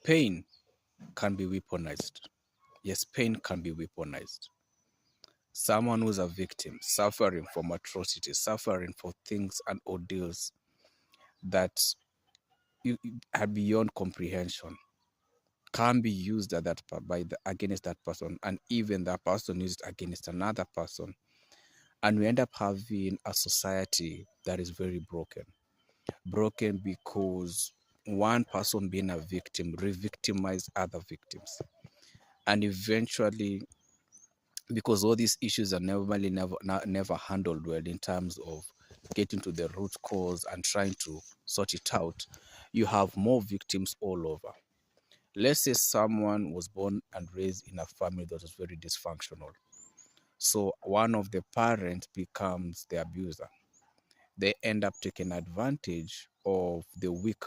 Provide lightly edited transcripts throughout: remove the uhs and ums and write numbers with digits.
Pain can be weaponized. Yes, pain can be weaponized. Someone who's a victim, suffering from atrocities, suffering for things and ordeals that are beyond comprehension, can be used at against that person, and even that person used against another person. And we end up having a society that is very broken. Broken because one person being a victim re-victimize other victims. And eventually, because all these issues are never handled well in terms of getting to the root cause and trying to sort it out, you have more victims all over. Let's say someone was born and raised in a family that was very dysfunctional. So one of the parents becomes the abuser. They end up taking advantage of the weak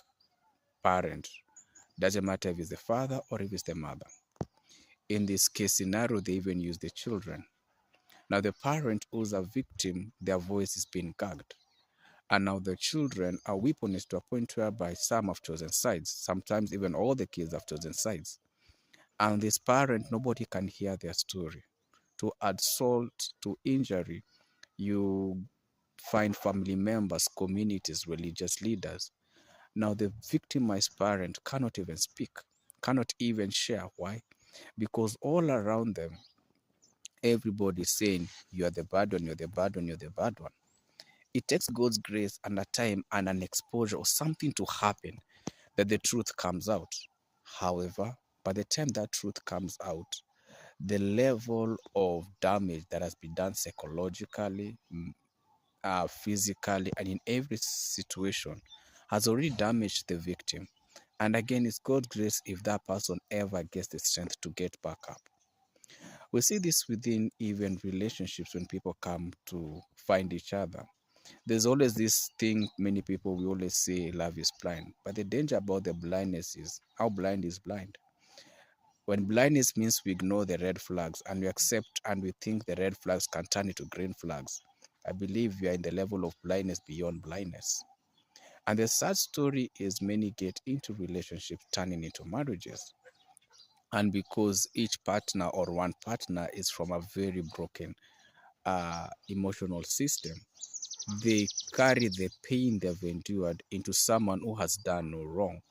parent. Doesn't matter if it's the father or if it's the mother. In this case scenario, they even use the children. Now the parent who's a victim, their voice is being gagged. And now the children are weaponized to a point whereby some have chosen sides. Sometimes even all the kids have chosen sides. And this parent, nobody can hear their story. To add salt to injury, you find family members, communities, religious leaders. Now the victimized parent cannot even speak, cannot even share. Why? Because all around them, everybody is saying, you are the bad one, you're the bad one, you're the bad one. It takes God's grace and a time and an exposure or something to happen that the truth comes out. However, by the time that truth comes out, the level of damage that has been done psychologically, physically, and in every situation has already damaged the victim. And again, it's God's grace if that person ever gets the strength to get back up. We see this within even relationships when people come to find each other. There's always this thing, many people we always say love is blind. But the danger about the blindness is how blind is blind. When blindness means we ignore the red flags and we accept and we think the red flags can turn into green flags, I believe we are in the level of blindness beyond blindness. And the sad story is many get into relationships turning into marriages. And because each partner or one partner is from a very broken emotional system, they carry the pain they've endured into someone who has done no wrong.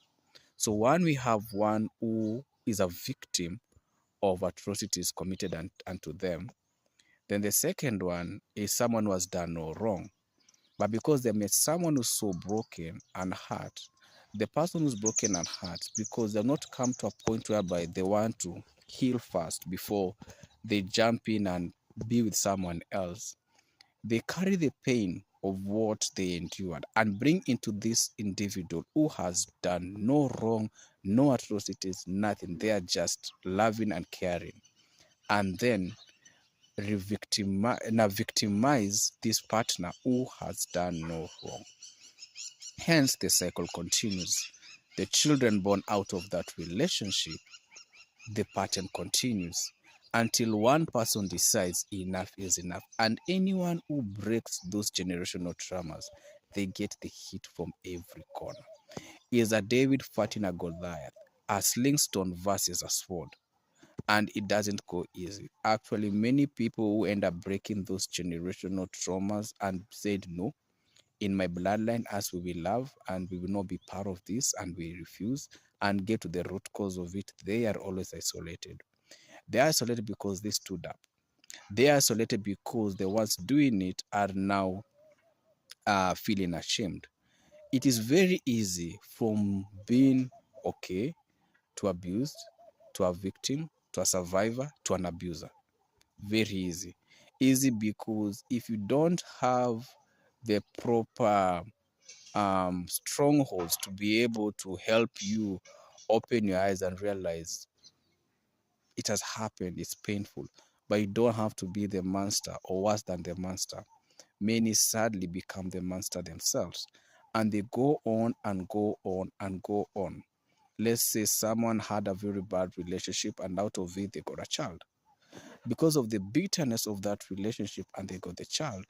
So when we have one who is a victim of atrocities committed unto them, then the second one is someone who has done no wrong. But because they met someone who's so broken and hurt, the person who's broken and hurt, because they've not come to a point whereby they want to heal first before they jump in and be with someone else, they carry the pain of what they endured and bring into this individual who has done no wrong, no atrocities, nothing. They are just loving and caring. And then victimize this partner who has done no wrong. Hence, the cycle continues. The children born out of that relationship, the pattern continues until one person decides enough is enough. And anyone who breaks those generational traumas, they get the hit from every corner. Is a David fighting a Goliath, a slingstone versus a sword. And it doesn't go easy. Actually, many people who end up breaking those generational traumas and said, no, in my bloodline, as we will love and we will not be part of this, and we refuse and get to the root cause of it, they are always isolated. They are isolated because they stood up. They are isolated because the ones doing it are now feeling ashamed. It is very easy from being okay to abused, to a victim, to a survivor, to an abuser. Very easy. Easy because if you don't have the proper strongholds to be able to help you open your eyes and realize it has happened, it's painful, but you don't have to be the monster or worse than the monster. Many sadly become the monster themselves, and they go on and go on and go on. Let's say someone had a very bad relationship and out of it they got a child. Because of the bitterness of that relationship and they got the child,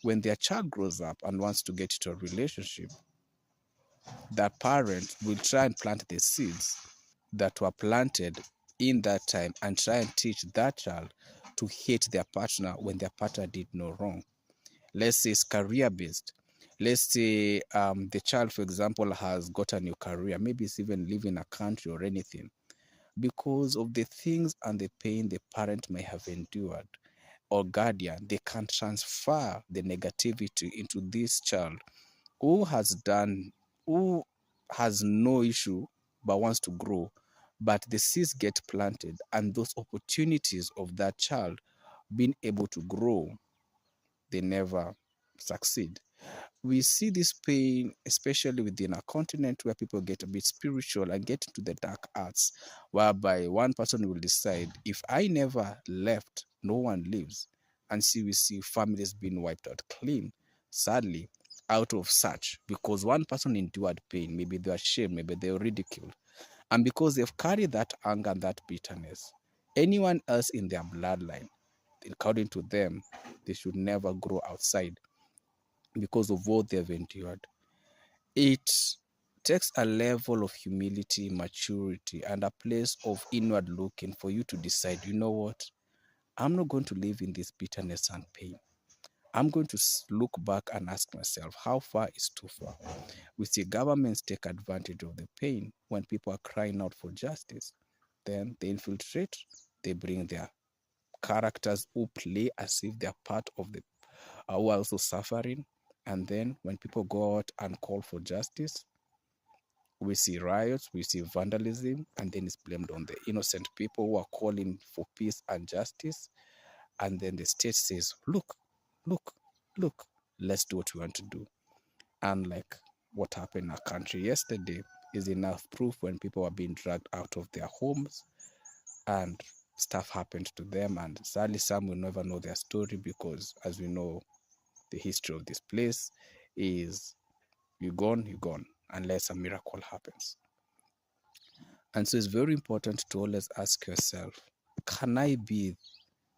when their child grows up and wants to get into a relationship, that parent will try and plant the seeds that were planted in that time and try and teach that child to hate their partner when their partner did no wrong. Let's say it's career based. Let's say the child, for example, has got a new career. Maybe it's even leaving a country or anything. Because of the things and the pain the parent may have endured or guardian, they can transfer the negativity into this child who has done, who has no issue but wants to grow. But the seeds get planted, and those opportunities of that child being able to grow, they never succeed. We see this pain, especially within our continent, where people get a bit spiritual and get into the dark arts, whereby one person will decide, if I never left, no one lives. And see, we see families being wiped out clean, sadly, out of such, because one person endured pain. Maybe they were shamed, maybe they were ridiculed. And because they've carried that anger and that bitterness, anyone else in their bloodline, according to them, they should never grow outside because of what they've endured. It takes a level of humility, maturity, and a place of inward looking for you to decide, you know what? I'm not going to live in this bitterness and pain. I'm going to look back and ask myself, how far is too far? We see governments take advantage of the pain when people are crying out for justice. Then they infiltrate, they bring their characters who play as if they're part of the who are also suffering. And then when people go out and call for justice, we see riots, we see vandalism, and then it's blamed on the innocent people who are calling for peace and justice. And then the state says, look, look, look, let's do what we want to do. And like what happened in our country yesterday is enough proof when people are being dragged out of their homes and stuff happened to them. And sadly, some will never know their story because, as we know, the history of this place is you're gone, unless a miracle happens. And so it's very important to always ask yourself, can I be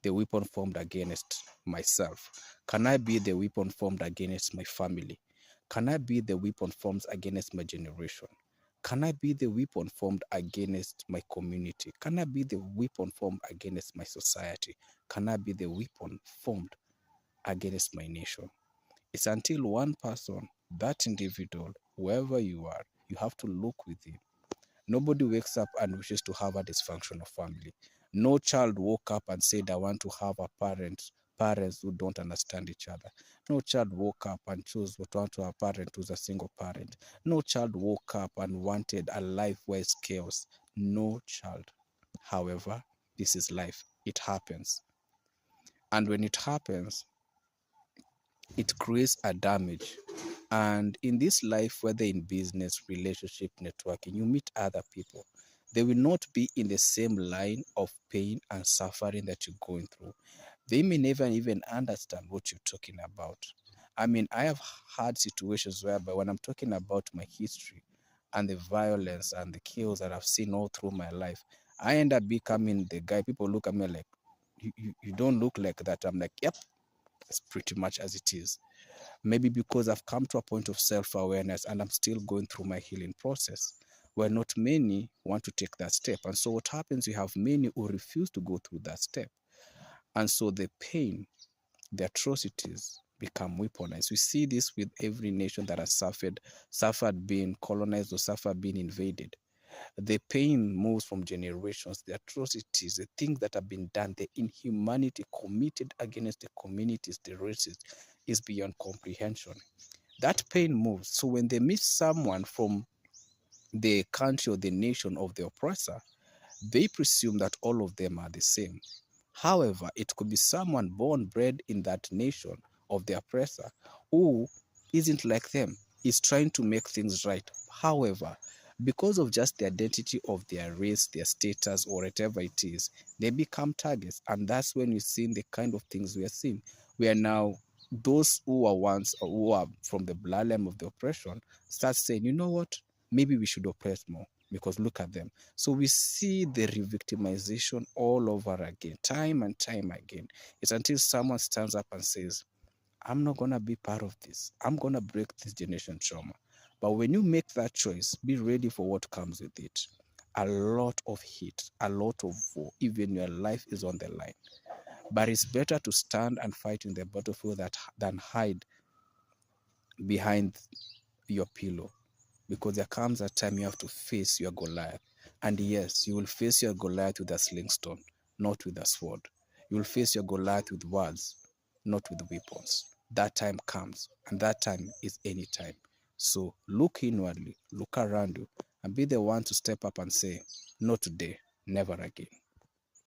the weapon formed against myself? Can I be the weapon formed against my family? Can I be the weapon formed against my generation? Can I be the weapon formed against my community? Can I be the weapon formed against my society? Can I be the weapon formed against my nation? It's until one person, that individual, whoever you are, you have to look within. Nobody wakes up and wishes to have a dysfunctional family. No child woke up and said, I want to have a parents who don't understand each other. No child woke up and chose to want to have a parent who's a single parent. No child woke up and wanted a life where it's chaos. No child. However, this is life. It happens. And when it happens, it creates a damage. And in this life, whether in business, relationship, networking, you meet other people. They will not be in the same line of pain and suffering that you're going through. They may never even understand what you're talking about. I mean, I have had situations whereby when I'm talking about my history and the violence and the kills that I've seen all through my life, I end up becoming the guy. People look at me like, you don't look like that. I'm like, yep, that's pretty much as it is. Maybe because I've come to a point of self-awareness and I'm still going through my healing process, where not many want to take that step. And so what happens, you have many who refuse to go through that step. And so the pain, the atrocities become weaponized. We see this with every nation that has suffered being colonized or suffered being invaded. The pain moves from generations, the atrocities, the things that have been done, the inhumanity committed against the communities, the races, is beyond comprehension. That pain moves. So when they meet someone from the country or the nation of the oppressor, they presume that all of them are the same. However, it could be someone born, bred in that nation of the oppressor who isn't like them, is trying to make things right. However, because of just the identity of their race, their status, or whatever it is, they become targets. And that's when we see the kind of things we are seeing. We are now, those who are once or who are from the bloodline of the oppression start saying, you know what, maybe we should oppress more because look at them. So we see the re-victimization all over again, time and time again. It's until someone stands up and says, I'm not going to be part of this. I'm going to break this generation trauma. But when you make that choice, be ready for what comes with it. a lot of heat, a lot of war, even your life is on the line. But it's better to stand and fight in the battlefield than hide behind your pillow, because there comes a time you have to face your Goliath. And yes, you will face your Goliath with a slingstone, not with a sword. You will face your Goliath with words, not with weapons. That time comes, and that time is any time. So look inwardly, look around you, and be the one to step up and say, "Not today, never again."